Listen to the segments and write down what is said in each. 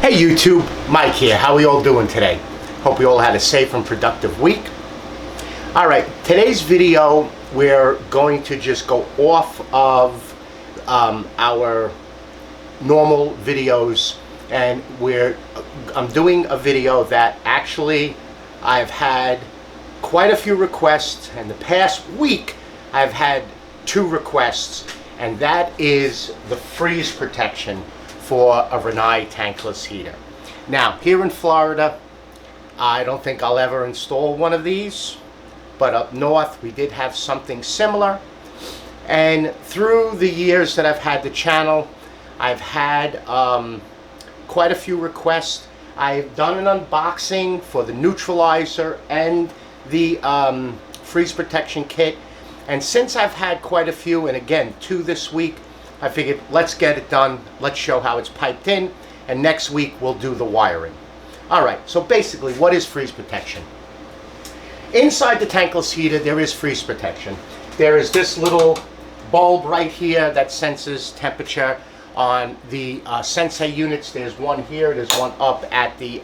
Hey YouTube, Mike here. How are we all doing today? Hope we all had a safe and productive week. Alright, today's video we're going to just go off of our normal videos, and I'm doing a video that actually I've had quite a few requests, and the past week I've had 2 requests, and that is the freeze protection for a Rinnai tankless heater. Now, here in Florida, I don't think I'll ever install one of these, but up north we did have something similar. And through the years that I've had the channel, I've had quite a few requests. I've done an unboxing for the neutralizer and the freeze protection kit. And since I've had quite a few, and again 2 this week, I figured let's get it done, let's show how it's piped in, and next week we'll do the wiring. Alright, so basically what is freeze protection? Inside the tankless heater there is freeze protection. There is this little bulb right here that senses temperature. On the sensei units, there's one here, there's one up at the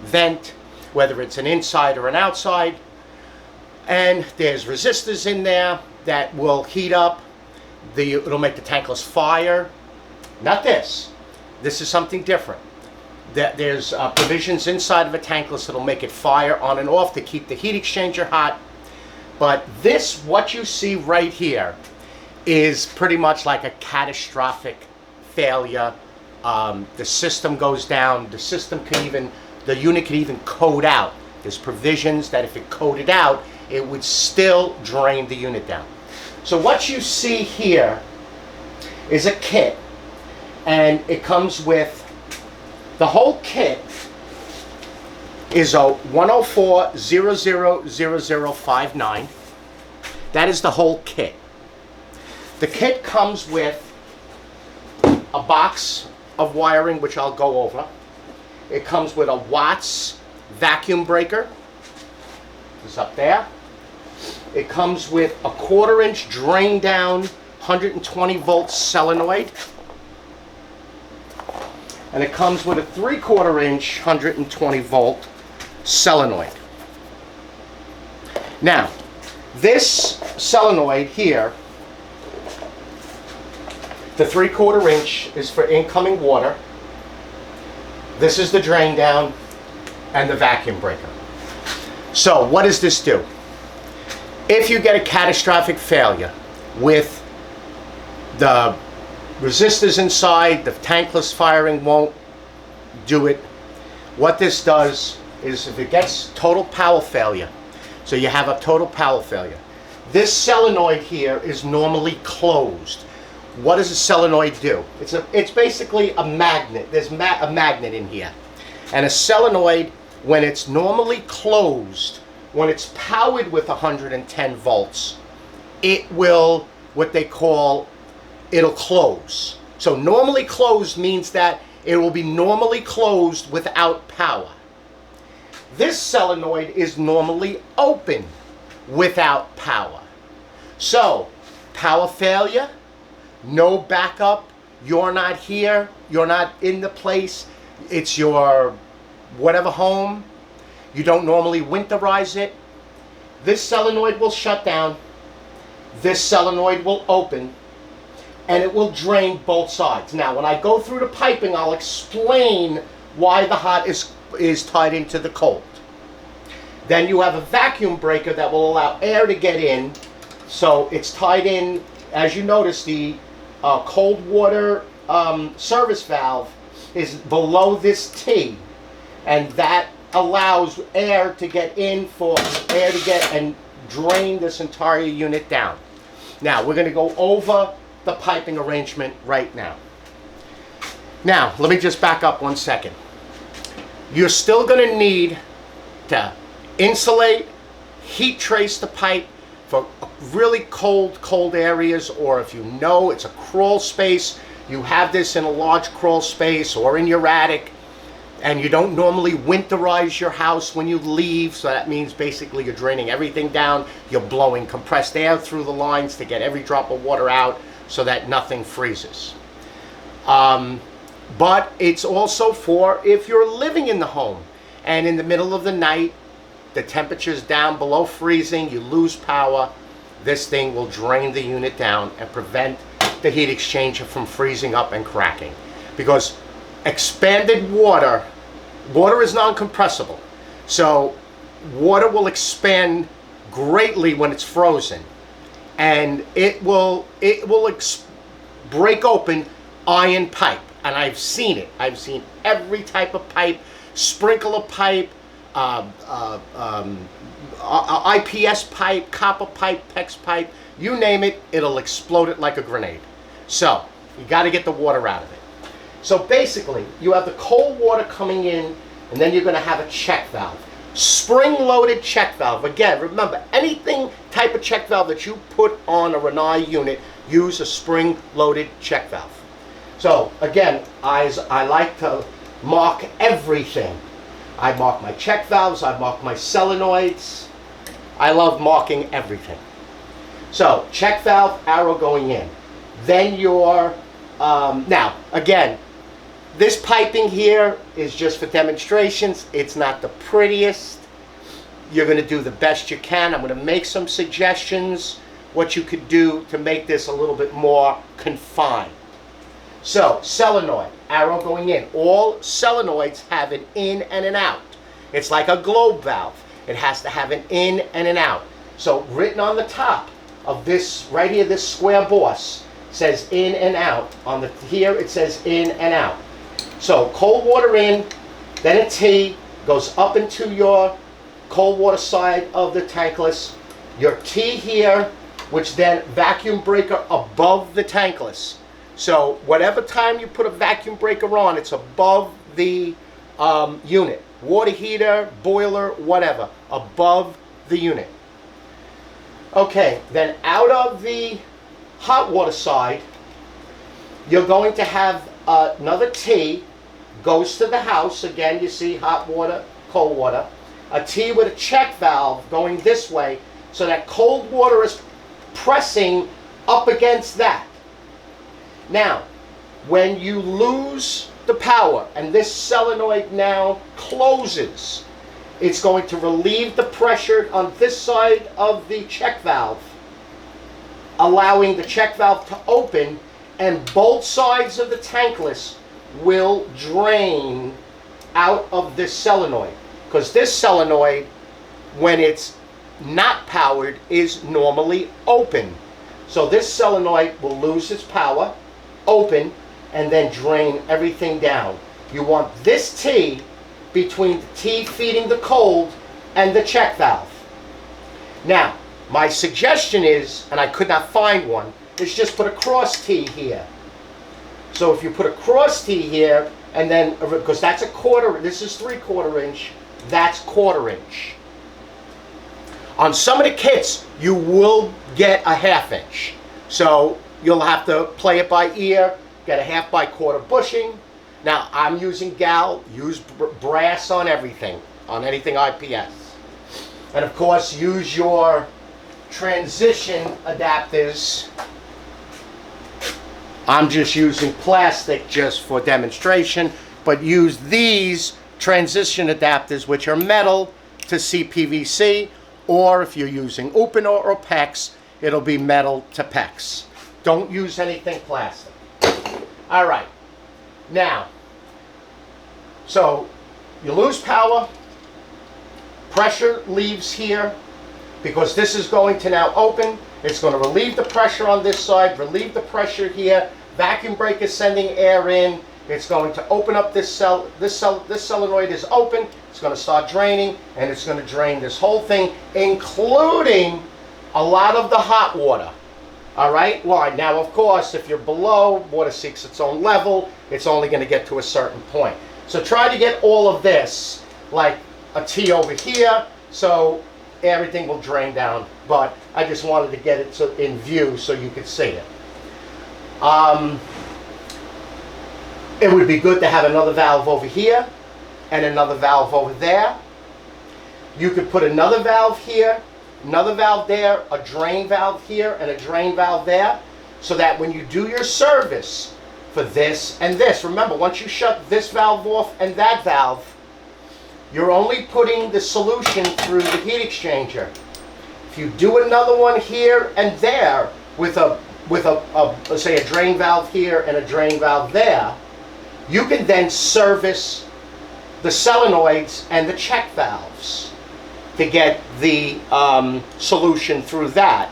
vent, whether it's an inside or an outside. And there's resistors in there that will heat up. It'll make the tankless fire. Not this. This is something different. There's provisions inside of a tankless that'll make it fire on and off to keep the heat exchanger hot. But this, what you see right here, is pretty much like a catastrophic failure. The system goes down. The unit can even code out. There's provisions that if it coded out, it would still drain the unit down. So what you see here is a kit, and it comes with, the whole kit is a 104000059. That is the whole kit. The kit comes with a box of wiring, which I'll go over. It comes with a Watts vacuum breaker. It's up there. It comes with a 1/4 inch drain down 120 volt solenoid. And it comes with a 3/4 inch 120 volt solenoid. Now, this solenoid here, the 3/4 inch is for incoming water. This is the drain down and the vacuum breaker. So what does this do? If you get a catastrophic failure with the resistors inside, the tankless firing won't do it. What this does is, if it gets total power failure, so you have a total power failure, this solenoid here is normally closed. What does a solenoid do? It's basically a magnet. There's a magnet in here. And a solenoid, when it's normally closed, when it's powered with 110 volts, it will, what they call, it'll close. So normally closed means that it will be normally closed without power. This solenoid is normally open without power. So, power failure, no backup, you're not here, you're not in the place, it's your whatever home, you don't normally winterize it, this solenoid will shut down, this solenoid will open, and it will drain both sides. Now, when I go through the piping, I'll explain why the hot is tied into the cold. Then you have a vacuum breaker that will allow air to get in, so it's tied in. As you notice, the cold water service valve is below this T, and that allows air to get in, for air to get and drain this entire unit down. Now we're going to go over the piping arrangement right now. Now let me just back up 1 second. You're still going to need to insulate, heat trace the pipe for really cold areas, or if you know it's a crawl space, you have this in a large crawl space or in your attic, and you don't normally winterize your house when you leave, so that means basically you're draining everything down, you're blowing compressed air through the lines to get every drop of water out so that nothing freezes. But it's also for if you're living in the home and in the middle of the night, the temperature's down below freezing, you lose power, this thing will drain the unit down and prevent the heat exchanger from freezing up and cracking. Because expanded water is non-compressible. So water will expand greatly when it's frozen, and it will break open iron pipe. And I've seen it. I've seen every type of pipe, sprinkler pipe, IPS pipe, copper pipe, PEX pipe, you name it, it'll explode it like a grenade. So you got to get the water out of it. So basically, you have the cold water coming in, and then you're going to have a check valve. Spring-loaded check valve. Again, remember, anything type of check valve that you put on a Rinnai unit, use a spring-loaded check valve. So again, I like to mark everything. I mark my check valves, I mark my solenoids. I love marking everything. So check valve, arrow going in. Then your, now again, this piping here is just for demonstrations. It's not the prettiest. You're going to do the best you can. I'm going to make some suggestions what you could do to make this a little bit more confined. So, solenoid, arrow going in. All solenoids have an in and an out. It's like a globe valve. It has to have an in and an out. So, written on the top of this, right here, this square boss, says in and out. On the here, it says in and out. So, cold water in, then a T goes up into your cold water side of the tankless. Your T here, which then vacuum breaker above the tankless. So whatever time you put a vacuum breaker on, it's above the unit. Water heater, boiler, whatever, above the unit. Okay, then out of the hot water side, you're going to have another T, goes to the house. Again, you see hot water, cold water. A T with a check valve going this way, so that cold water is pressing up against that. Now, when you lose the power and this solenoid now closes, it's going to relieve the pressure on this side of the check valve, allowing the check valve to open, and both sides of the tankless will drain out of this solenoid. Because this solenoid, when it's not powered, is normally open. So this solenoid will lose its power, open, and then drain everything down. You want this T between the T feeding the cold and the check valve. Now, my suggestion is, and I could not find one, is just put a cross T here. So if you put a cross T here, and then, because that's a quarter, this is 3/4 inch, that's 1/4 inch. On some of the kits, you will get a 1/2 inch. So you'll have to play it by ear, get a 1/2 by 1/4 bushing. Now, I'm using gal, use brass on everything, on anything IPS. And of course, use your transition adapters. I'm just using plastic just for demonstration, but use these transition adapters, which are metal, to CPVC, or if you're using open or PEX, it'll be metal to PEX. Don't use anything plastic. All right. Now, so you lose power, pressure leaves here, because this is going to now open. It's going to relieve the pressure on this side, relieve the pressure here. Vacuum breaker sending air in. It's going to open up this solenoid is open. It's going to start draining, and it's going to drain this whole thing, including a lot of the hot water. All right? Why? Now, of course, if you're below, water seeks its own level. It's only going to get to a certain point. So try to get all of this, like a T over here, so everything will drain down. But I just wanted to get it in view so you could see it. It would be good to have another valve over here and another valve over there. You could put another valve here, another valve there, a drain valve here, and a drain valve there, so that when you do your service for this and this. Remember, once you shut this valve off and that valve, you're only putting the solution through the heat exchanger. If you do another one here and there with a let's say a drain valve here and a drain valve there, you can then service the solenoids and the check valves to get the solution through that,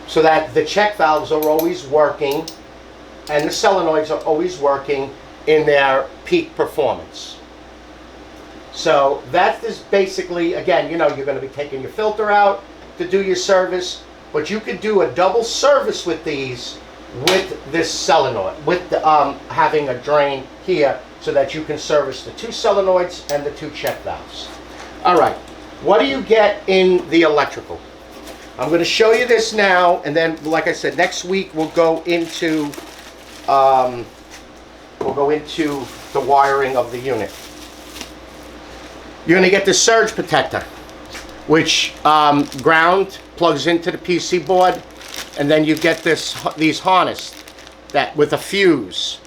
so that the check valves are always working and the solenoids are always working in their peak performance. So that is basically, again, you know, you're going to be taking your filter out to do your service, but you could do a double service with these with this solenoid, with the, having a drain here so that you can service the two solenoids and the two check valves. All right, what do you get in the electrical? I'm going to show you this now, and then, like I said, next week we'll go into the wiring of the unit. You're going to get the surge protector, which ground plugs into the PC board, and then you get these harnessed that with a fuse.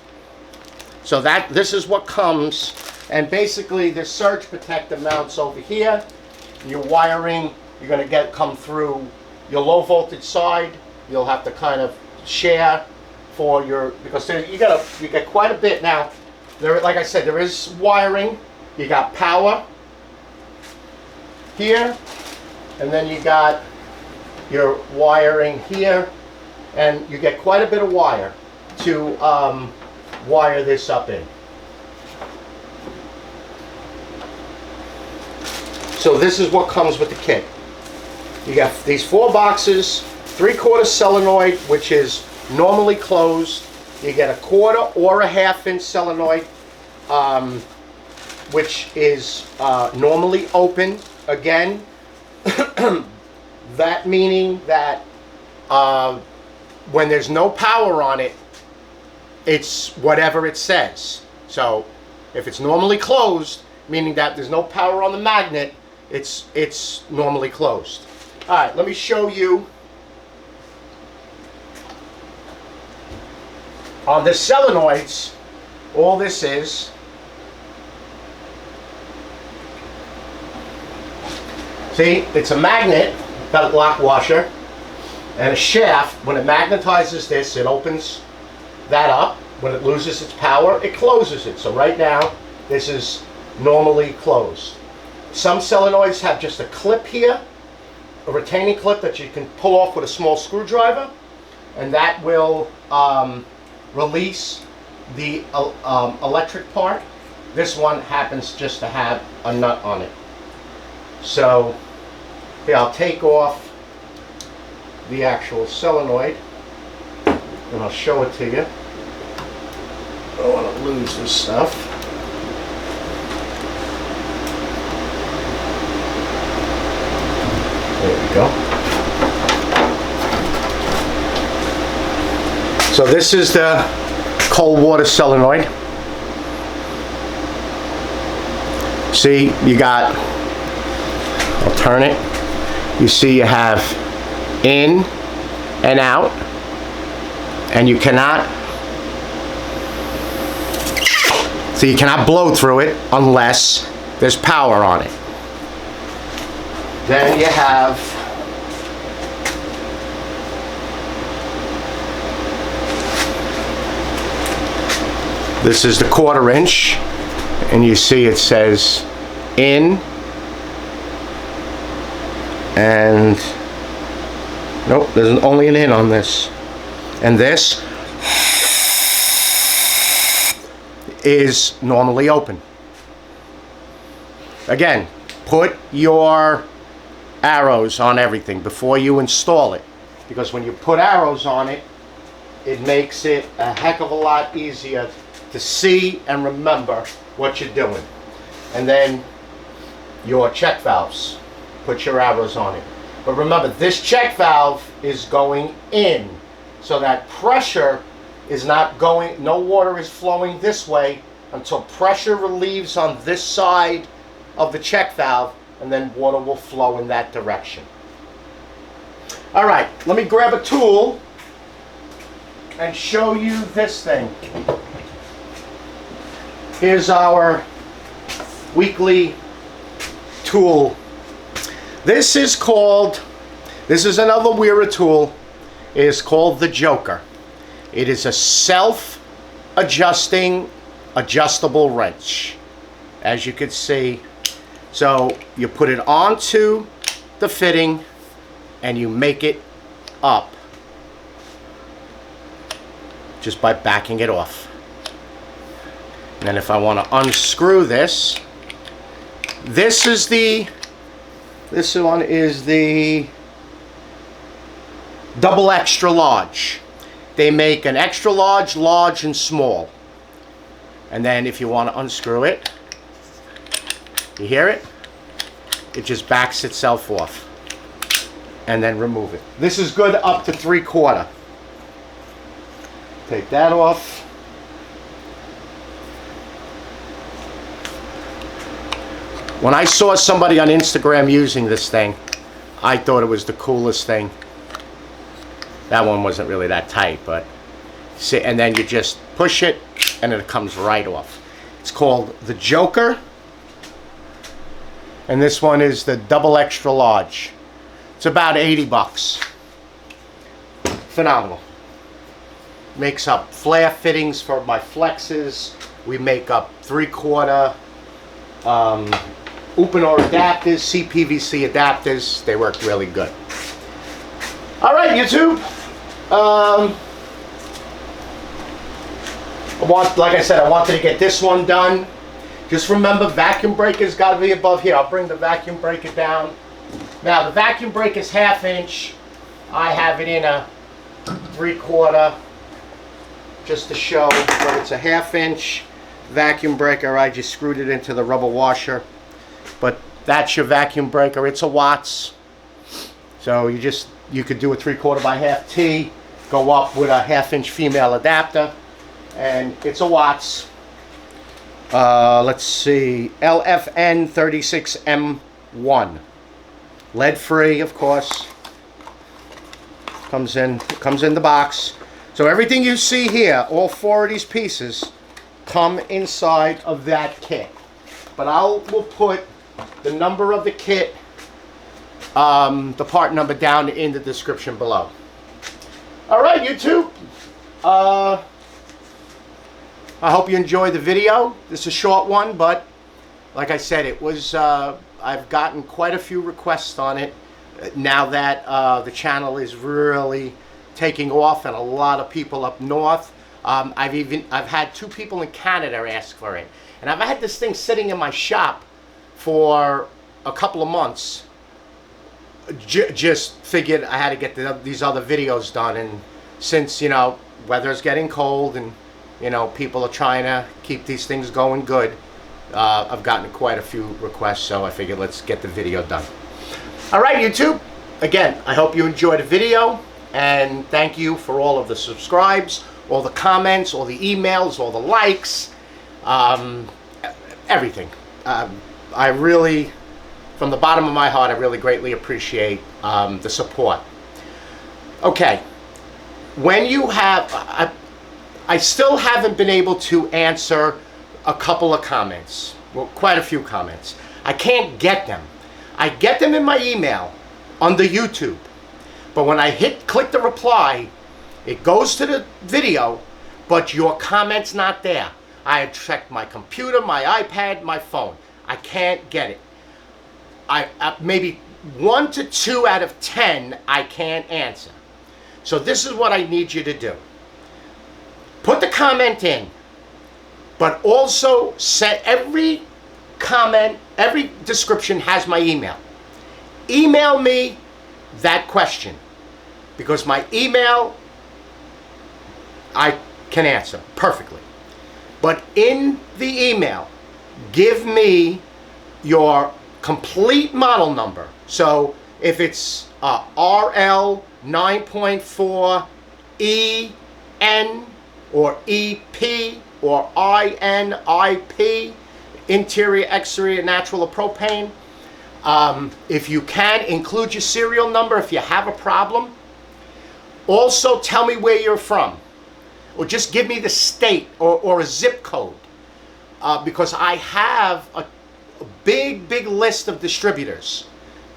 So this is what comes, and basically the surge protector mounts over here. Your wiring, you're going to come through your low voltage side. You'll have to kind of share for your, because you get quite a bit now. There, like I said, there is wiring. You got power here, and then you got your wiring here, and you get quite a bit of wire to wire this up in. So this is what comes with the kit. You got these 4 boxes, 3/4 solenoid, which is normally closed. You get a 1/4 or a 1/2 inch solenoid, which is normally open. Again, that meaning that when there's no power on it, it's whatever it says. So if it's normally closed, meaning that there's no power on the magnet, it's normally closed. All right, let me show you on the solenoids. All this is, see, it's a magnet, got a lock washer, and a shaft. When it magnetizes this, it opens that up. When it loses its power, it closes it. So right now, this is normally closed. Some solenoids have just a clip here, a retaining clip that you can pull off with a small screwdriver, and that will release the electric part. This one happens just to have a nut on it. So here, I'll take off the actual solenoid and I'll show it to you. I don't want to lose this stuff. There we go. So this is the cold water solenoid. See, you got, I'll turn it. You see you have in and out, and you cannot, so you cannot blow through it unless there's power on it. Then you have this is the 1/4 inch, and you see it says in, and nope, there's only an in on this, and this is normally open. Again, put your arrows on everything before you install it, because when you put arrows on it, it makes it a heck of a lot easier to see and remember what you're doing. And then your check valves, put your arrows on it. But remember, this check valve is going in, so that pressure is not going, no water is flowing this way until pressure relieves on this side of the check valve, and then water will flow in that direction. All right, let me grab a tool and show you this thing. Here's our weekly tool. This is another Weira tool. It is called the Joker. It is a self-adjusting, adjustable wrench, as you can see. So you put it onto the fitting and you make it up just by backing it off. And then if I want to unscrew this, this one is the double extra large. They make an extra large, large, and small. And then if you want to unscrew it, you hear it? It just backs itself off. And then remove it. This is good up to 3/4. Take that off. When I saw somebody on Instagram using this thing, I thought it was the coolest thing. That one wasn't really that tight, but see, and then you just push it and it comes right off. It's called the Joker, and this one is the double extra large. It's about 80 bucks. Phenomenal. Makes up flare fittings for my flexes. We make up 3/4 Uponor adapters, CPVC adapters. They work really good. All right, YouTube. Like I said, I wanted to get this one done. Just remember, vacuum breaker's got to be above here. I'll bring the vacuum breaker down. Now, the vacuum breaker is 1/2 inch. I have it in a 3/4, just to show. But it's a 1/2 inch vacuum breaker. I just screwed it into the rubber washer. But that's your vacuum breaker. It's a Watts. So you could do a 3/4 by 1/2 T, go up with a 1/2 inch female adapter, and it's a Watts. Let's see, LFN 36M1, lead free, of course. Comes in the box. So everything you see here, all 4 of these pieces, come inside of that kit. But we'll put the number of the kit, the part number, down in the description below. All right, YouTube. I hope you enjoyed the video. This is a short one, but like I said, it was. I've gotten quite a few requests on it now that the channel is really taking off, and a lot of people up north. I've had 2 people in Canada ask for it, and I've had this thing sitting in my shop for a couple of months. Just figured I had to get these other videos done, and since, you know, weather's getting cold and, you know, people are trying to keep these things going good, I've gotten quite a few requests, so I figured let's get the video done. All right, YouTube. Again, I hope you enjoyed the video, and thank you for all of the subscribes, all the comments, all the emails, all the likes, everything. I really, from the bottom of my heart, I really greatly appreciate the support. Okay, when you have, I still haven't been able to answer a couple of comments, well, quite a few comments. I can't get them. I get them in my email on the YouTube, but when I click the reply, it goes to the video, but your comment's not there. I have checked my computer, my iPad, my phone. I can't get it. Maybe 1 to 2 out of 10 I can't answer. So this is what I need you to do. Put the comment in, but also set every comment, every description has my email. Email me that question, because my email I can answer perfectly. But in the email, give me your complete model number. So if it's RL 9.4 EN or EP or INIP, interior, exterior, natural or propane, if you can, include your serial number if you have a problem. Also, tell me where you're from. or just give me the state or a zip code, because I have a big list of distributors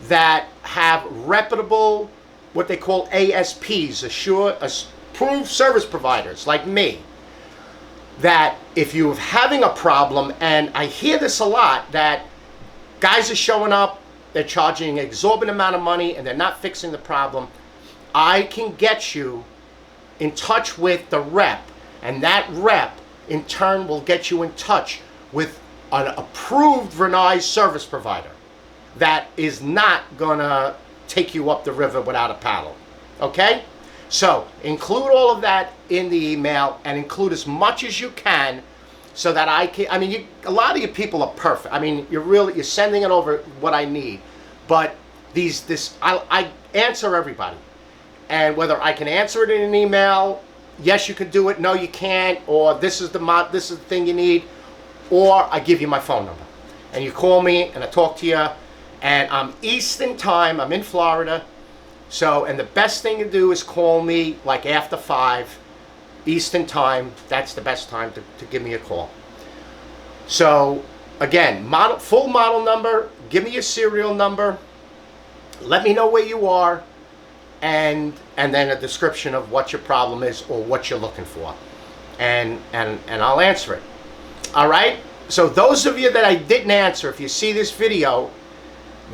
that have reputable, what they call ASPs, approved service providers like me, that if you're having a problem, and I hear this a lot, that guys are showing up, they're charging an exorbitant amount of money and they're not fixing the problem, I can get you in touch with the rep, and that rep in turn will get you in touch with an approved Rinnai service provider that is not gonna take you up the river without a paddle. Okay? So include all of that in the email, and include as much as you can, so that I can, I mean, a lot of you people are perfect. I mean, you're sending it over what I need, but I answer everybody. And whether I can answer it in an email, yes, you can do it, no, you can't, or this is the thing you need, or I give you my phone number. And you call me, and I talk to you, and I'm Eastern time, I'm in Florida, so, and the best thing to do is call me like after 5 Eastern time. That's the best time to give me a call. So, again, full model number, give me your serial number, let me know where you are, and then a description of what your problem is or what you're looking for, and I'll answer it. All right? So those of you that I didn't answer, if you see this video,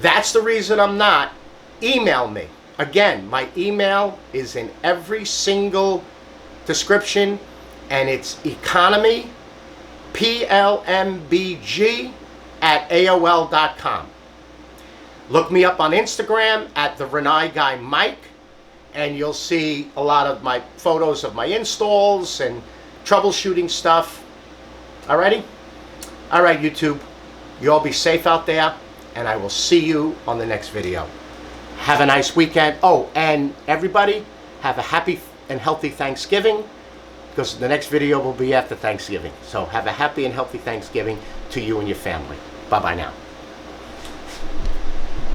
that's the reason I'm not. Email me. Again, my email is in every single description, and it's economy, PLMBG, @AOL.com. Look me up on Instagram at the Rinnai Guy Mike, and you'll see a lot of my photos of my installs and troubleshooting stuff. Alrighty? Alright, YouTube. You all be safe out there, and I will see you on the next video. Have a nice weekend. Oh, and everybody, have a happy and healthy Thanksgiving, because the next video will be after Thanksgiving. So have a happy and healthy Thanksgiving to you and your family. Bye-bye now.